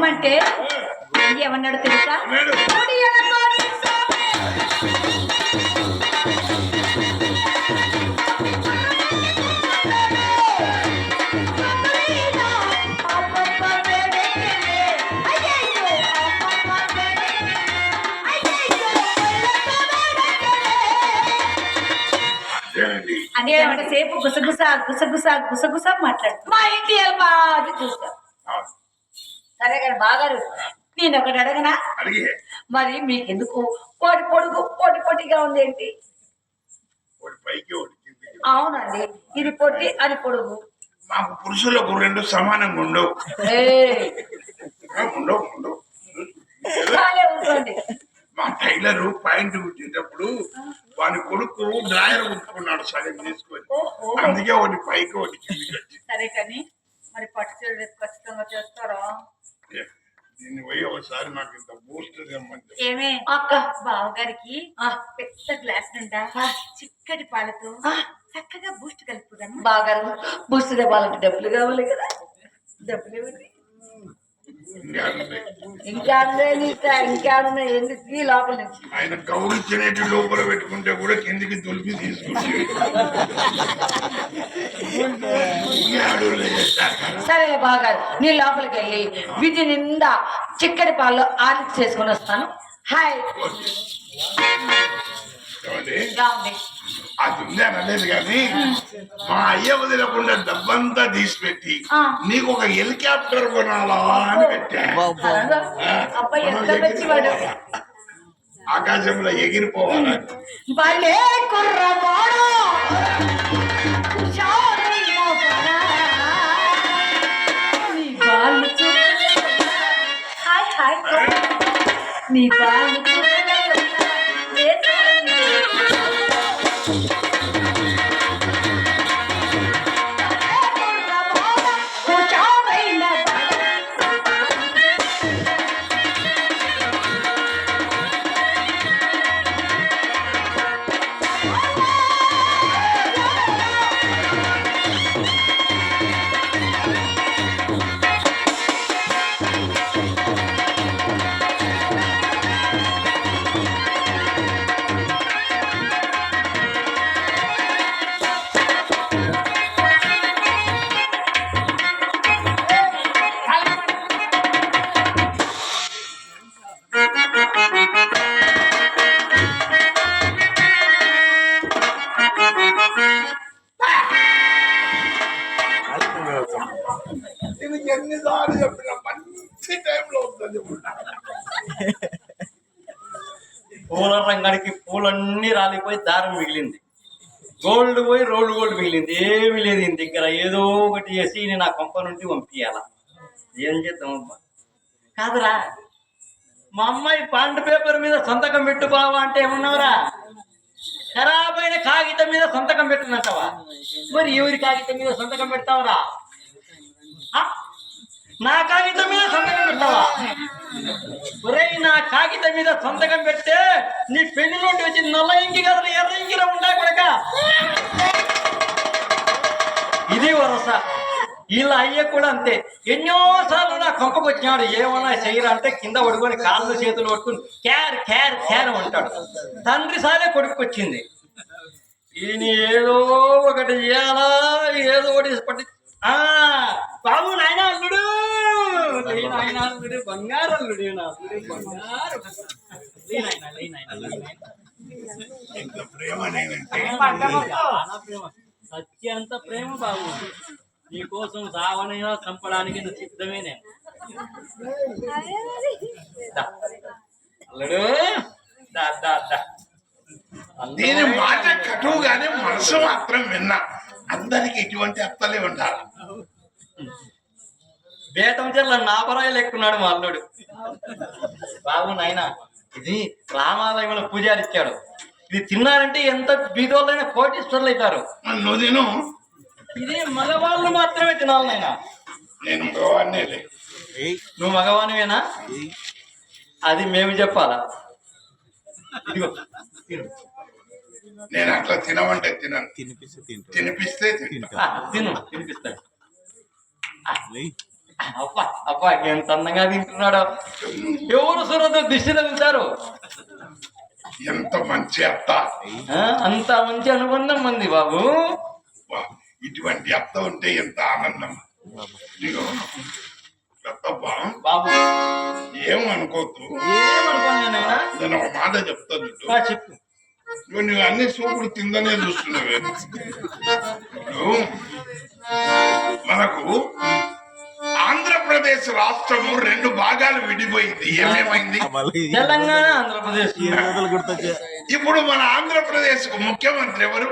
రమ్మంటే ఏమన్నాడు తెలుసా? అంటే సేపు గుసగుస మాట్లాడు. మా ఇంటి బాగా చూస్తా. సరే కానీ బాగారు నేను ఒకటి అడగనా? మరి మీకెందుకు కోటి పొడుగు పొట్టిగా ఉంది ఏంటి? అవునండి, ఇది పొట్టి అది పొడుగు. మాకు పురుషులకు రెండు సమానంగా ఉండవు. మా టైలర్ పాయింట్ కుట్టేటప్పుడు వాని కొడుకు డ్రాయర్ కుట్టుకున్నాడు సగం తీసుకొని, అందుకే ఒకటి పైకి ఒకటి కిందికి. సరే కానీ మరి పట్టు చీర ఖచ్చితంగా చేస్తారా? దీన్ని పోయి ఒకసారి నాకు ఇంత బూస్ట్ ఏమే అక్క బావగారికి పెద్ద గ్లాస్ నుండా చిక్కటి పాలతో చక్కగా బూస్ట్ కలుపుదాం. బావగారు బూస్ట్ వాళ్ళకి డబ్బులు కావాలి కదా, డబ్బులు ఇంకా ఎందుకు లోపల నుంచి ఆయన గౌరవించినట్టు లోపల పెట్టుకుంటే కూడా కిందికి తొలిపి తీసుకుంటే. సరే బాగారు నీ లోపలికి వెళ్ళి వీటి నిండా చిక్కటి పాలు ఆలికి చేసుకుని వస్తాను. హాయ్ అది ఉంది అనలేదు కానీ మా అయ్య వదిలకుండా డబ్బంతా తీసిపెట్టి నీకు ఒక హెలికాప్టర్ కొనాలా అని పెట్టా. ఆకాశంలో ఎగిరిపోవాలని. నీ బాలు ఎన్నిసార్లు చెప్పిన మంచి టైంలో వస్తుంది. పూల రంగానికి పూలన్నీ రాలిపోయి దారం మిగిలింది, గోల్డ్ పోయి రోల్డ్ గోల్డ్ మిగిలింది, ఏమీ లేదు ఇంత దగ్గర. ఏదో ఒకటి చేసి నేను నా కొంప నుండి పంపించాల. ఏం చేద్దామబ్బా? కాదురా, మా అమ్మాయి బాండ్ పేపర్ మీద సంతకం పెట్టు బావా అంటే ఏమన్నావురా? ఖరాబ్ అయిన కాగితం మీద సంతకం పెట్టునంటావా? మరి ఎవరి కాగితం మీద సంతకం పెడతావురా? నా కాగితం మీద సంతకం పెడతావా? ఒరే, నా కాగితం మీద సంతకం పెడితే నీ పెళ్లి నుండి వచ్చి నల్ల ఇంకి కదా ఎర్ర ఇంకిరా ఉండా కొడక. ఇది వరస. వీళ్ళ అయ్య కూడా అంతే, ఎన్నోసార్లు నా కొంపకు వచ్చినాడు. ఏమన్నా చేయరా అంటే కింద పడుకొని కాళ్ళు చేతులు పట్టుకుని క్యార్ క్యార్ క్యార్ అంటాడు. తండ్రి సారే కొడుకు వచ్చింది. ఈయన ఏదో ఒకటి చేయాలా, ఏదో ఒకటి పట్టి బాబు నాయన అల్లుడు, నాయన అల్లుడు, బంగారు అల్లుడు, నా అల్లుడు బంగారు. సత్యంత ప్రేమ బాబు. నీకోసం సావనైనా చంపడానికి నువ్వు సిద్ధమే. నేను అల్లుడు దీని మాట కటువుగానే మనసు మాత్రం విన్నా. అందరికి ఎటువంటి అత్తలే ఉండాలి. బేతం చెర్ల నాపరాయలు ఎక్కున్నాడు మా అల్లుడు. బాబు నాయన, ఇది రామాలయంలో పూజారి ఇచ్చాడు. ఇది తిన్నారంటే ఎంత బీదోళ్ళైనా కోటీశ్వర్లు అవుతారు. నువ్వు తిను. ఇది మగవాళ్ళు మాత్రమే తినాలి నాయన. నేను మగవాడినే. నువ్వు మగవానివేనా? అది మేము చెప్పాలా? ఇదిగో నేను అట్లా తినమంటే తినను, తినిపిస్తే తిను, తినిపిస్తాడు. అబ్బా అబ్బా ఎంత అందంగా తింటున్నాడు. ఎవరు సురత దిష్టి తగులుతారు. ఎంత మంచి అత్త. అంత మంచి అనుబంధం ఉంది బాబు. వా, ఇటువంటి అత్త ఉంటే ఎంత ఆనందం. ఇదిగో, అత్తబ్బా, బాబు ఏమనుకోవద్దు. ఏమనుకోండి నాయనా. నేను ఒక మాట చెప్తాను. చెప్పు. నువ్వు అన్ని సూపుడు తిందనే చూస్తున్నావే. ఇప్పుడు మనకు ఆంధ్రప్రదేశ్ రాష్ట్రము 2 భాగాలు విడిపోయింది. ఏమేమైంది? తెలంగాణ, ఆంధ్రప్రదేశ్. ఇప్పుడు మన ఆంధ్రప్రదేశ్ కు ముఖ్యమంత్రి ఎవరు?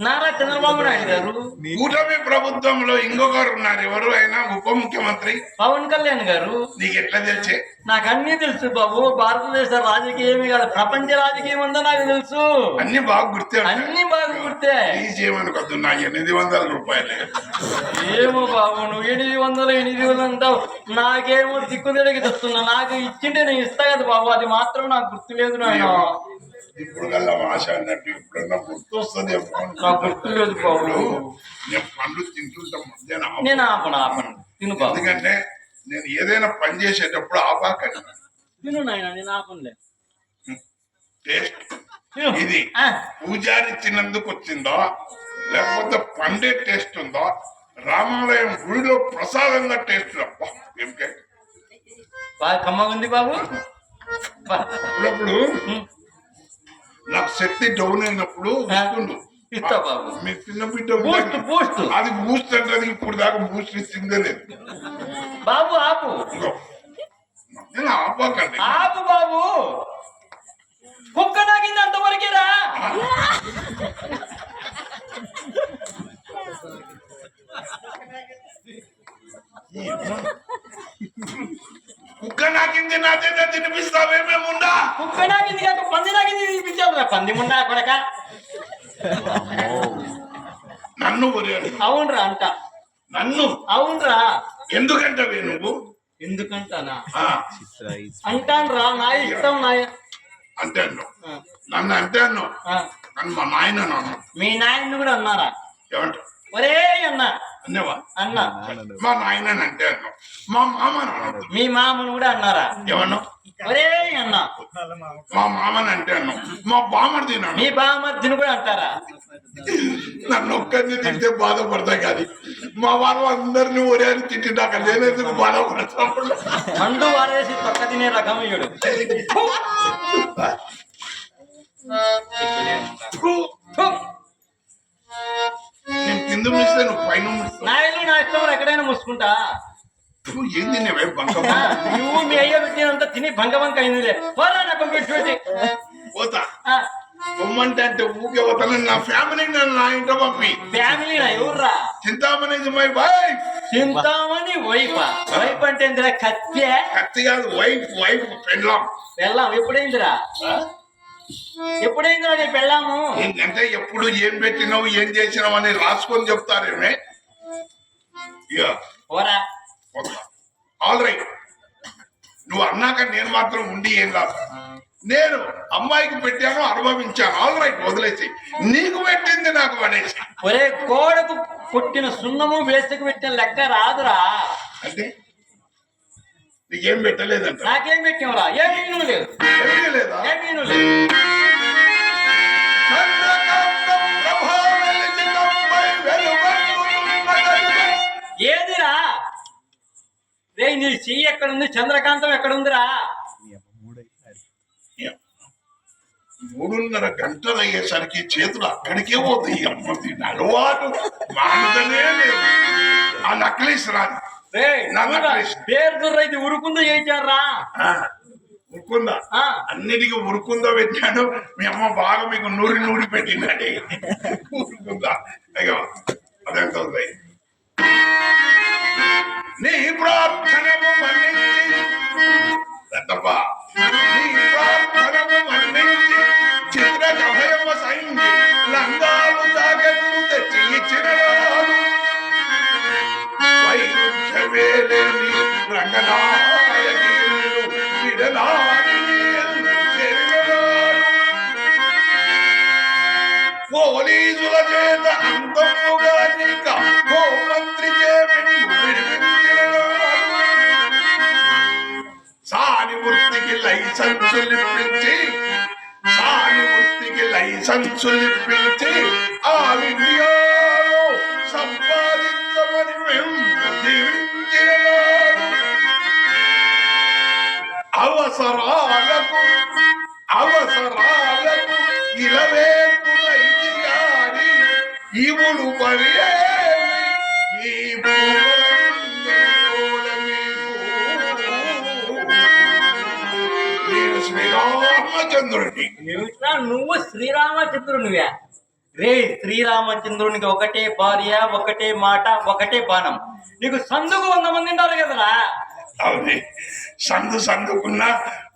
నారా చంద్రబాబు నాయుడు గారు. కూటమి ప్రభుత్వంలో ఇంకొకరు ఉన్నారు. ఎవరు? ఆయన ఉప ముఖ్యమంత్రి పవన్ కళ్యాణ్ గారు. నీకు ఎట్లా తెలిసే? నాకు అన్ని తెలుసు బాబు. భారతదేశ రాజకీయమే కాదు, ప్రపంచ రాజకీయం అంతా నాకు తెలుసు. అన్ని బాగా గుర్తే. అన్ని బాగా గుర్తే. ప్లీజ్ ఏమనుకోద్దు. నా 800 రూపాయలే. ఏమో బాబు, నువ్వు 800 అంటావు. నాకేమో దిక్కుదడికి తెస్తున్నా. నాకు ఇచ్చింటే నేను ఇస్తా కదా బాబు. అది మాత్రం నాకు గుర్తులేదు నాయన. ఇప్పుడు కల్లా ఆశ అన్నట్టు ఎప్పుడన్నా గుర్తు వస్తుంది. నాకు గుర్తులేదు బాబు. నేను పండ్లు తింటుంటాం మధ్యాహ్నం. నేను ఆపను తిను బాబు. ఎందుకంటే నేను ఏదైనా పని చేసేటప్పుడు ఆపాకని. తిను నాయన, నేను ఆపనులే. టేస్ట్ ఇది పూజారి తిన్నందుకు వచ్చిందో లేకపోతే పండే టేస్ట్ ఉందో, రామాలయం గుడిలో ప్రసాదంగా టేస్ట్. అబ్బా ఏం టేస్ట్. బాగా కమ్మగా ఉంది బాబు. అప్పుడప్పుడు నాకు శక్తి డౌన్ అయినప్పుడు ఇస్తా బాబు. మీ చిన్న బిడ్డ బూస్ట్ అది బూస్ట్ అంటే ఇప్పుడు దాకా బూస్ట్ తిందలేదు బాబు. ఆపు ఆపాకండి. ఆపు బాబు. కుక్క నాకింది అంతవరకేరా. కుక్క నాకింది నా చేత తినిపిస్తావేమేముండా. కుక్క నాకింది కాక పంది నాకింది తినిపించావురా. పంది ముండా కొడక. నన్ను అవునరా అంట. నన్ను అవునరా. ఎందుకంటవే నువ్వు? ఎందుకంటానా అంటాను రా. నా ఇష్టం. అంటే అన్నావు. నన్ను అంటే అన్నావు. నన్ను మా నాయన అన్నావు. మీ నాయన్ని కూడా అన్నారా? ఏమంటావు? ఒరే అన్నా అన్నావా? అన్నా. మా నాయన అంటే అన్నావు. మా మామను అన్నావు. మీ మామను కూడా అన్నారా? ఏమన్నావు? ఒరే అన్నా. మా మామని అంటే అన్నావు. మా బామర్ది మీ బామర్దిని కూడా అంటారా? నన్ను ఒక్కరిని తింటే బాధపడతా కానీ మా వాళ్ళు అందరినీ ఒరే అని తిట్టినాక నేనెందుకు బాధపడతా? మందు వారేసి తొక్క తినే రకం ఇయ్యడు. నేను కింద ముస్తే నువ్వు పైన నా ఇల్లు నా ఇష్టం. ఎక్కడైనా మూసుకుంటా. నువ్వు ఏం తినేవే బంక? నువ్వు మీ అయ్య పెట్టినంత తిని బంక అయిందిలే. పోరా నా పెట్టి పోతా. పొమ్మంటే అంటే ఊకే పోతాను. నా ఫ్యామిలీ నన్ను నా ఇంట్లో పంపి. ఫ్యామిలీ నా ఎవర్రా? Chintamani my wife. Chintamani wife. Wife అంటే ఏందిరా? కత్తి. కత్తి కాదు, వైఫ్ పెళ్ళాం. పెళ్ళాం ఎప్పుడైందిరా? ఎప్పుడైందిరా నీ పెళ్ళాము? ఏంటంటే ఎప్పుడు ఏం పెట్టినావు ఏం చేసినావు అని రాసుకొని చెప్తారేమే. పోరా. All right. నువ్వు అన్నాక నేను మాత్రం ఉండి ఏం కాదు. నేను అమ్మాయికి పెట్టాను, అనుభవించాను. ఆల్ రైట్, వదిలేసి. నీకు పెట్టింది నాకు పడేసి. ఒరే కోడకు పుట్టిన సున్నము వేసుకు పెట్టిన లెక్క రాదురా. అంటే నీకేం పెట్టలేదంట? నాకేం పెట్టావురా? ఏమీ లేదు. ఏమీ లేదా? ఏమీ లేదు. ఏదిరా రే? నీ చెయ్యి ఎక్కడుంది? చంద్రకాంతం ఎక్కడుందిరా? 3:30 గంటలు అయ్యేసరికి చేతులు అక్కడికే పోతాయి. అమ్మది అలవాటు మానదనే లేదు. ఆ నక్లీస్ రాదు. పేరు రైతు ఉరుకుందో చేయించారా? ఉరుకుందా? అన్నిటికీ ఉరుకుందో పెట్టాను. మీ అమ్మ బాగా మీకు నూరి పెట్టిందండి. ఉరుకుందా? అయ్యో అదెంత ఉంది. నీ ప్రార్థనము మన్నించి నీ ప్రార్థనము మన్నించి చిత్రకభయమ సైంగి లంగాలు తాగట్టు తెచ్చి ఇచ్చిన వైరుధ్యమేలేని రంగనాయకి విడనాడి పోలీసుల చేత అంతముగా నీక హోంమంత్రి చేసి విడిపించిన లైసెన్సులిప్పించి సానువృత్తికి లైసెన్సులిప్పించి ఆల్ ఇండియాలో సంపాదించమని మేము దీవించినాడు. అవసరాలకు ఇలవేపునైది గాని ఇవుడు పరి ఈ నేను శ్రీరామచంద్రుడిని. ఏమిట్రా నువ్వు శ్రీరామచంద్రునివే? రే, శ్రీరామచంద్రునికి ఒకటే భార్య, ఒకటే మాట, ఒకటే బాణం. నీకు సందుకు 100 మంది ఉన్నారు కదరా. అవునే, సందుకున్నా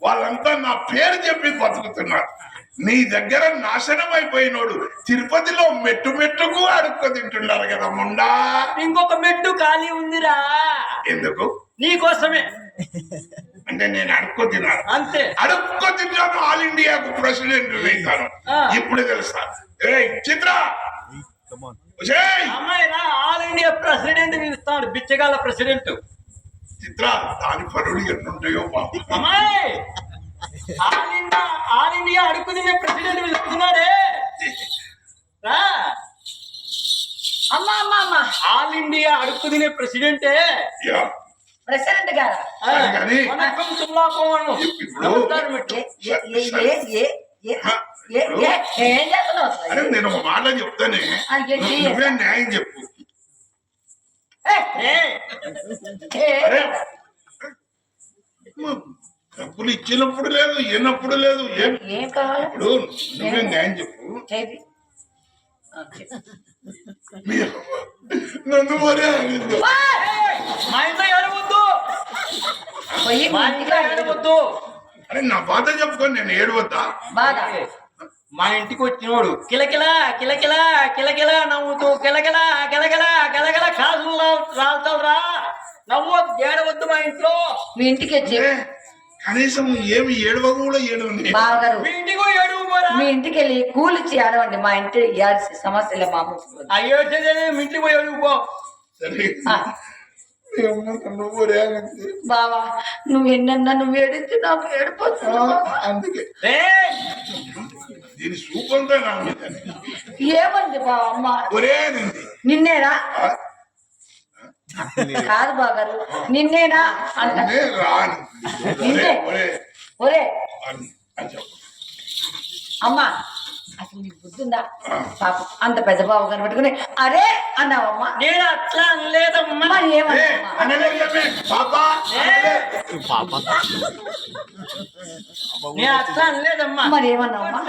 వాళ్ళంతా నా పేరు చెప్పి బతుకుతున్నారు. నీ దగ్గర నాశనం అయిపోయినోడు తిరుపతిలో మెట్టుకు అడుక్కు తింటున్నారు కదా ముండా. ఇంకొక మెట్టు ఖాళీ ఉందిరా. ఎందుకు? నీకోసమే. అంటే నేను అడుక్కు తిన్నాను, అంతే. అడుక్కు తిన్నాను. ఆల్ ఇండియాకు ప్రెసిడెంట్ వేశాను. ఇప్పుడు తెలుసా? ఏ చిత్ర, అమ్మాయిరా, ఆల్ ఇండియా ప్రెసిడెంట్ పిలుస్తాడు, బిచ్చగాళ్ళ ప్రెసిడెంట్. చిత్ర, దాని పనులు ఎన్నుంటాయో బాబు. అమ్మాయి, ఆల్ ఇండియా అడుగు తినే ప్రెసిడెంట్ పిలుస్తున్నాడే రా. అమ్మా అమ్మా అమ్మా, ఆల్ ఇండియా అడుగు తినే ప్రెసిడెంటే ప్రెసిడెంట్ గారు. వణకం తుల్లాకోను. ఏం చేస్తున్నావు? అరే నేను ఒక మాట చెప్తానే, నువ్వే న్యాయం చెప్పు. అరే డబ్బులు ఇచ్చినప్పుడు లేదు, ఇన్నప్పుడు లేదు. ఏం కావాలి? ఇప్పుడు నువ్వే న్యాయం చెప్పు. నన్ను మరే అనింది. మా ఇంట్లో ఏడవద్దు, మా ఇంట్లో ఏడవద్దు. అరే నా బాధ చెప్పుకొని నేను ఏడవద్దా? బాగా మా ఇంటికి వచ్చినోడు కిలకిలా కిలకిలా కిలకిలా నవ్వుతూ కిలకిలా కిలకిలా కిలకిలా కాసులు రాల్తావురా. నవ్వు ఏడవద్దు మా ఇంట్లో. మీ ఇంటికి వచ్చి కనీసం ఏమి ఏడవ కూడా ఏడవండి. బావగారు, మీ ఇంటికి ఏడువుకోరా. మీ ఇంటికి వెళ్ళి కూలిచ్చి ఆడవండి. మా ఇంటి సమస్యలే మామూలు. అయ్యో మీ ఇంటికి పోయి ఏడువుకో. సరే బావా, నువ్వు ఎన్నన్నా నువ్వు ఏడితే నాకు ఏడిపోతున్నా. అందుకే దీని సూప్ అంతా నా మీద. ఏమంది బావ? అమ్మ ఒరే నిన్నేనా? కాదు బాగారు, నిన్నేనా అంట. రాను ఒరే అమ్మా, అసలు నీకు బుద్ధుందా? పాప అంత పెద్ద బాబు గారు పట్టుకుని అరే అన్నావమ్మా. నేను అట్లా అనలేదమ్మా. మరి ఏమన్నా? నేను అట్లా అనలేదమ్మా. మరి ఏమన్నావమ్మా?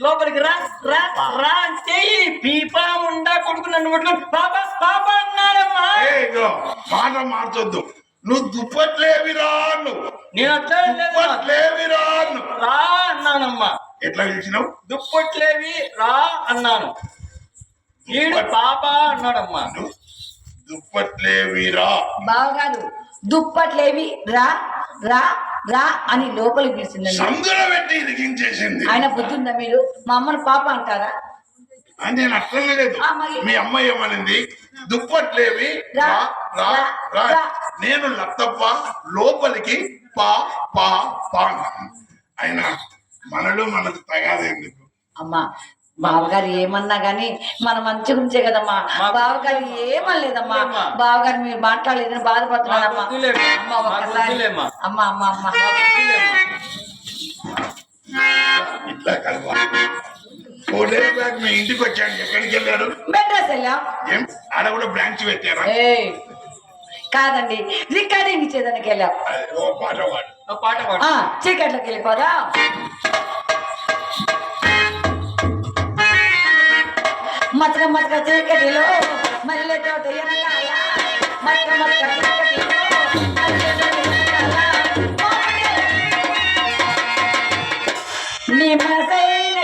లోపలికి రా రా రా అంటే పీపా ఉండా కొడుకు నన్ను పట్టుకుని పాపా పాపా అన్నాడమ్మా. మాట మార్చొద్దు. నువ్వు దుప్పట్లేవిరా నువ్వు. నేను అట్లా దుప్పట్లేవిరా రా అన్నానమ్మా. ఎట్లా పిలిచినావు? దుప్పట్లేవి రా అన్నాను. ఈడు పాపా అన్నాడమ్మా. దుప్పట్లేవిరా. బావగారు దుప్పట్లేవి రా రా రా అని లోపలికి పిలిచిందండి. సందులో పెట్టి ఇరిగించేసింది. ఆయన బుద్ధి ఉందా? మీరు మా అమ్మని పాప అంటారా? నేను అట్లనే లేదు. మీ అమ్మాయి ఏమనింది? దుప్పట్లేవి రా రా రా. నేను లత్తప్ప లోపలికి పా పా పా. ఆయన మనలో మనకు తగాదెందుకు? అమ్మా, బావగారు ఏమన్నా గాని మన మంచి గురించే కదమ్మా. బావగారు ఏమనలేదమ్మా. బావగారు మీరు మాట్లాడలేదని బాధపడుతున్నారమ్మా. అమ్మ ఒక్కసారి అమ్మా అమ్మ అమ్మ ఇట్లా కలవా. 4 days back మీ ఇంటికి వచ్చాను. ఎక్కడికి వెళ్ళారు? మెడ్రాస్ వెళ్ళాం. ఏం ఆడ కూడా బ్రాంచ్ పెట్టారా? కాదండి, రికార్డింగ్ ఇచ్చేదానికి వెళ్ళాం. ఓ పాట పాడు. పాట పాడు. చీకట్లోకి వెళ్ళిపోదా. మతక మతక చీకటిలో మల్లె తోట ఎనకాల, మతక మతక చీకటిలో మల్లె తోట ఎనకాల, నీ మనసైన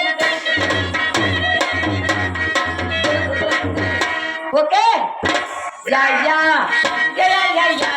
ఓకే. యా యా యా యా యా యా.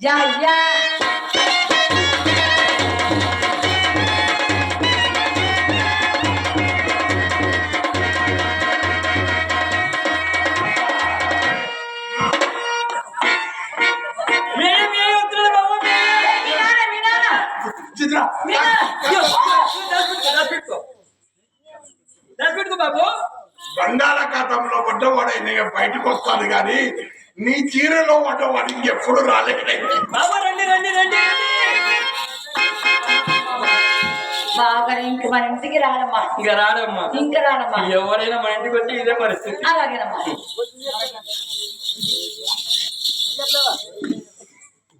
జయ్యా చిత్ర పెట్టుకో బాబు. బంగాళాఖాతంలో పడ్డవాడు నేను బయటకు వస్తాను కానీ నీ చీరలో పడ్డవాడు ఇంకెప్పుడు రాలేదు. బాబు రండి రండి రండి రండి. బాగా ఇంక మన ఇంటికి రాడమ్మా, ఇంకా రాడమ్మా. ఇంకా రాడమ్మా. ఎవరైనా మన ఇంటికి వచ్చి ఇదే పరిస్థితి. అలాగేనమ్మా.